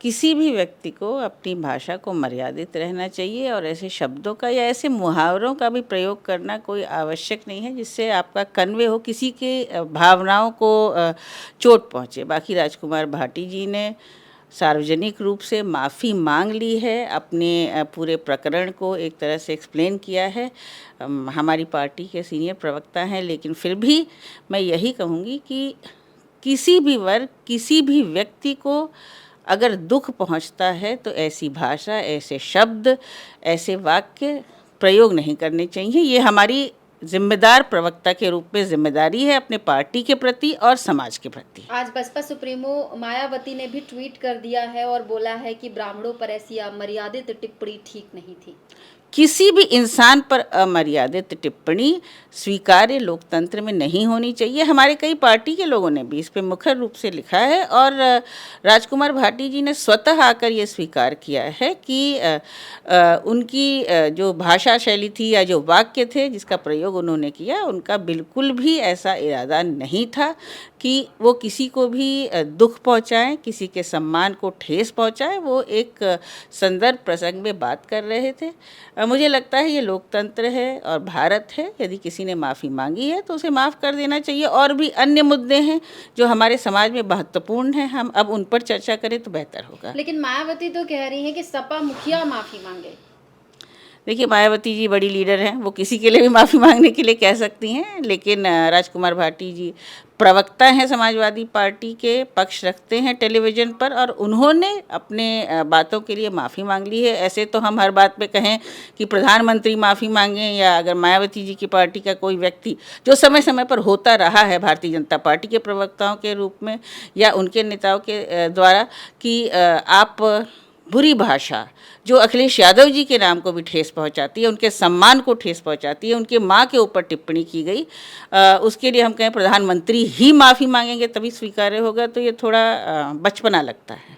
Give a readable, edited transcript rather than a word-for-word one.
किसी भी व्यक्ति को अपनी भाषा को मर्यादित रहना चाहिए और ऐसे शब्दों का या ऐसे मुहावरों का भी प्रयोग करना कोई आवश्यक नहीं है जिससे आपका कन्वे हो, किसी के भावनाओं को चोट पहुँचे। बाकी राजकुमार भाटी जी ने सार्वजनिक रूप से माफ़ी मांग ली है, अपने पूरे प्रकरण को एक तरह से एक्सप्लेन किया है। हमारी पार्टी के सीनियर प्रवक्ता हैं, लेकिन फिर भी मैं यही कहूँगी कि किसी भी वर्ग, किसी भी व्यक्ति को अगर दुख पहुंचता है तो ऐसी भाषा, ऐसे शब्द, ऐसे वाक्य प्रयोग नहीं करने चाहिए। ये हमारी जिम्मेदार प्रवक्ता के रूप में जिम्मेदारी है अपने पार्टी के प्रति और समाज के प्रति। आज बसपा सुप्रीमो मायावती ने भी ट्वीट कर दिया है और बोला है कि ब्राह्मणों पर ऐसी अमर्यादित टिप्पणी ठीक नहीं थी। किसी भी इंसान पर अमर्यादित टिप्पणी स्वीकार्य लोकतंत्र में नहीं होनी चाहिए। हमारे कई पार्टी के लोगों ने भी इस पे मुखर रूप से लिखा है और राजकुमार भाटी जी ने स्वतः आकर ये स्वीकार किया है कि उनकी जो भाषा शैली थी या जो वाक्य थे जिसका प्रयोग उन्होंने किया, उनका बिल्कुल भी ऐसा इरादा नहीं था कि वो किसी को भी दुख पहुंचाएं, किसी के सम्मान को ठेस पहुंचाएं। वो एक संदर्भ प्रसंग में बात कर रहे थे। मुझे लगता है ये लोकतंत्र है और भारत है। यदि किसी ने माफ़ी मांगी है तो उसे माफ़ कर देना चाहिए। और भी अन्य मुद्दे हैं जो हमारे समाज में महत्वपूर्ण हैं, हम अब उन पर चर्चा करें तो बेहतर होगा। लेकिन मायावती तो कह रही हैं कि सपा मुखिया माफ़ी मांगे। देखिए, मायावती जी बड़ी लीडर हैं, वो किसी के लिए भी माफ़ी मांगने के लिए कह सकती हैं, लेकिन राजकुमार भाटी जी प्रवक्ता हैं, समाजवादी पार्टी के पक्ष रखते हैं टेलीविज़न पर और उन्होंने अपने बातों के लिए माफ़ी मांग ली है। ऐसे तो हम हर बात पे कहें कि प्रधानमंत्री माफ़ी मांगें या अगर मायावती जी की पार्टी का कोई व्यक्ति जो समय समय पर होता रहा है भारतीय जनता पार्टी के प्रवक्ताओं के रूप में या उनके नेताओं के द्वारा कि आप बुरी भाषा जो अखिलेश यादव जी के नाम को भी ठेस पहुंचाती है, उनके सम्मान को ठेस पहुंचाती है, उनके मां के ऊपर टिप्पणी की गई, उसके लिए हम कहें प्रधानमंत्री ही माफ़ी मांगेंगे तभी स्वीकार्य होगा, तो ये थोड़ा बचपना लगता है।